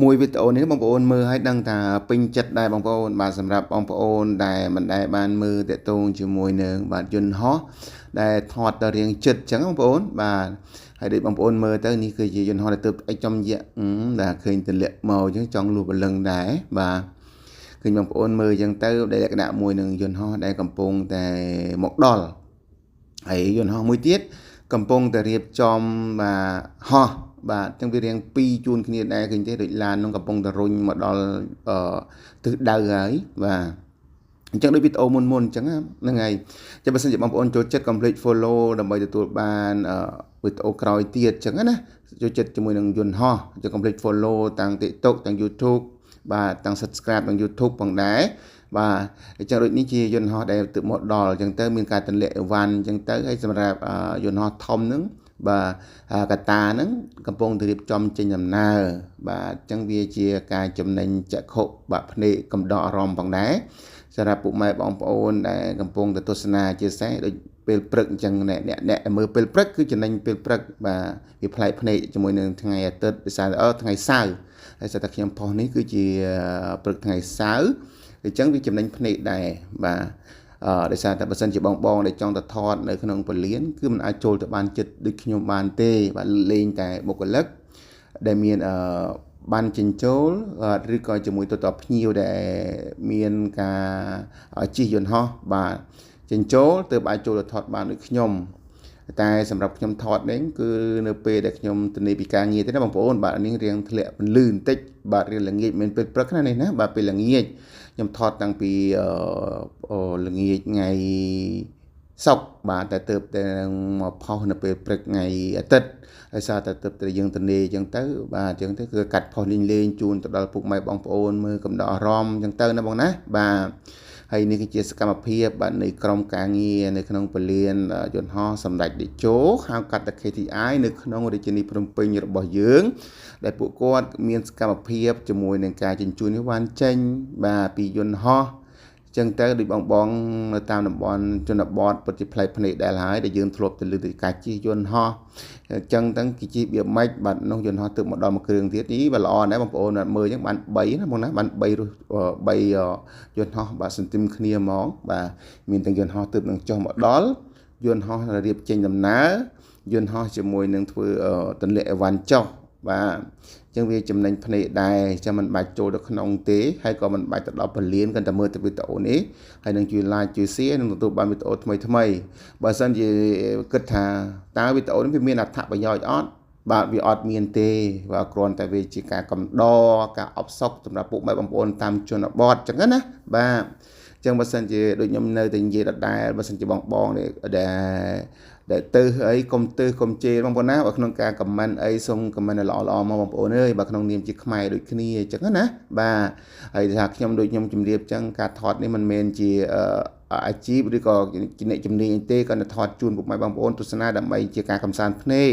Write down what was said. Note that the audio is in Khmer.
មួយវីដេអូនេះបងប្អូនមើលឲ្យដឹងថាពេញចិត្តដែរបងប្អូនបាទសម្រាប់បងប្អូនដែលមិនដែលបានមើលតាក់ទងជាមួយនឹងបាទយន្តហោះដែលថតទៅរៀងចិត្តអញ្ចឹងបងប្អូនបាទហើយដូចបងប្អូនមើលទៅនេះគឺជាយន្តហោះដែលទើបឯកចំយៈដែលឃើញទម្លាក់មកអញ្ចឹងចង់លួចបលឹងដែរបាទឃើញបងប្អូនមើលអញ្ចឹងទៅដែលលក្ខណៈមួយនឹងយន្តហោះដែលកំពុងតែមកដល់ហើយយន្តហោះមួយទៀតកំពុងតែរៀបចំបាទហោះបាទចឹងវារៀងពីរជួនគ្នាដែរឃើញទេដូចឡាននឹងកំពុងតែរុញមកដល់ទិសដៅហើយបាទអញ្ចឹងដូចវីដេអូមុនអញ្ចឹងហ្នឹងហើយចាំបើសិនជាបងប្អូនចូលចិត្ត complete follow ដើម្បីទទួលបានវីដេអូក្រោយទៀតអញ្ចឹងណាចូលចិត្តជាមួយនឹងយន្តហោះចូល complete follow ទាំង TikTok ទាំង YouTube បាទទាំង subscribe ទាំង YouTube ផងដែរបាទអញ្ចឹងដូចនេះជាយន្តហោះដែលទើបមកដល់អញ្ចឹងទៅមានការទម្លាក់អីវ៉ាន់អញ្ចឹងទៅហើយសម្រាប់យន្តហោះធំហ្នឹងបាទកតាហ្នឹងកំពុងតែរៀបចំចេញដំណើរបាទអញ្ចឹងវាជាការចំណេញចក្ខុបាទភ្នែកកំដរអារម្មណ៍ផងដែរសម្រាប់ពុកម៉ែបងប្អូនដែលកំពុងតែទស្សនាជាពិសេសដូចពេលព្រឹកអញ្ចឹងអ្នកមើលពេលព្រឹកគឺចំណេញពេលព្រឹកបាទវាប្លែកភ្នែកជាមួយនឹងថ្ងៃអាទិត្យដោយសារថ្ងៃសៅរ៍ហើយសារតែខ្ញុំផុសនេះគឺជាព្រឹកថ្ងៃសៅរ៍អញ្ចឹងវាចំណេញភ្នែកដែរបាទដោយសារតែបើសិនជាបងដែលចង់ទៅថតនៅក្នុងពលានគឺមិនអាចចូលទៅបានចិត្តដូចខ្ញុំបានទេបាទលេងតែបុគ្គលិកដែលមានបានចិញ្ចូលឬក៏ជាមួយទៅតភ្ញៀវដែលមានការជិះយន្តហោះបាទចិញ្ចូលទើបអាចចូលទៅថតបានដូចខ្ញុំតែសម្រាប់ខ្ញុំថតនេះគឺនៅពេលដែលខ្ញុំទៅនេពីការងារទេណាបងប្អូនបាទនេះរៀងធ្លាក់ពន្លឺបន្តិចបាទរៀងល្ងាចមិនពេលព្រឹកណានេះណាបាទពេលល្ងាចខ្ញុំថតតាំងពីល្ងាចថ្ងៃសុក្របាទតែទើបតែមកផុសនៅពេលព្រឹកថ្ងៃអាទិត្យហើយសារតែទើបតែយើងទៅនេអញ្ចឹងទៅបាទអញ្ចឹងទៅគឺកាត់ផុសលេងជូនទៅដល់ពុកម៉ែបងប្អូនមើលកំដរអារម្មណ៍អញ្ចឹងទៅណាបងណាបាទហើយនេះគឺជាសកម្មភាពបាទនៃក្រុមការងារនៅក្នុងពលានយន្តហោះសម្ដេចតេជោហៅកាត់តែ KTI នៅក្នុងរាជធានីភ្នំពេញរបស់យើងដែលពួកគាត់មានសកម្មភាពជាមួយនឹងការជញ្ជូននេះបានចេញបាទពីយន្តហោះចឹងទៅដូចបងនៅតាមតំបន់ជនបទពិតជាផ្លែកភ្នែកដែរហើយដែលយើងធ្លាប់ទៅលើទៅការជិះយន្តហោះចឹងទាំងគេជិះវាម៉េចបាទនោះយន្តហោះទើបមកដល់មួយគ្រឿងទៀតនេះបាទល្អណាស់បងប្អូនមើលចឹងបាន3ណាបងណាបាន3យន្តហោះបាទសន្ទឹមគ្នាហ្មងបាទមានទាំងយន្តហោះទើបនឹងចុះមកដល់យន្តហោះរៀបចេញដំណើរយន្តហោះជាមួយនឹងធ្វើទម្លាក់អីវ៉ាន់ចុះបាទចឹងវាចំណេញភ្នែកដែរចាំមិនបាច់ចូលទៅក្នុងទេហើយក៏មិនបាច់ទៅដល់ពលានគាត់តែមើលទៅវីដេអូនេះហើយនឹងជួយ like ជួយ share និងទទួលបានវីដេអូថ្មីបើសិនជាគិតថាតើវីដេអូនេះវាមានអត្ថប្រយោជន៍អត់បាទវាអត់មានទេបាទគ្រាន់តែវាជាការកំដរការអបសុកសម្រាប់ពុកម៉ែបងប្អូនតាមជនបទចឹងណាបាទចឹងបើសិនជាដូចខ្ញុំនៅតែនិយាយដដែលបើសិនជាបងនេះដែលទៅអីកុំទៅកុំជេរបងប្អូនណាបើក្នុងការ comment អីសូម comment ល្អមកបងប្អូនអើយបើក្នុងនាមជាខ្មែរដូចគ្នាអញ្ចឹងណាបាទហើយថាខ្ញុំដូចខ្ញុំជម្រាបអញ្ចឹងការថតនេះមិនមែនជាអាជីពឬក៏ជាអ្នកជំនាញអីទេគាត់ទៅថតជូនពុកម៉ែបងប្អូនទស្សនាដើម្បីជាការកម្សាន្តភ្នែក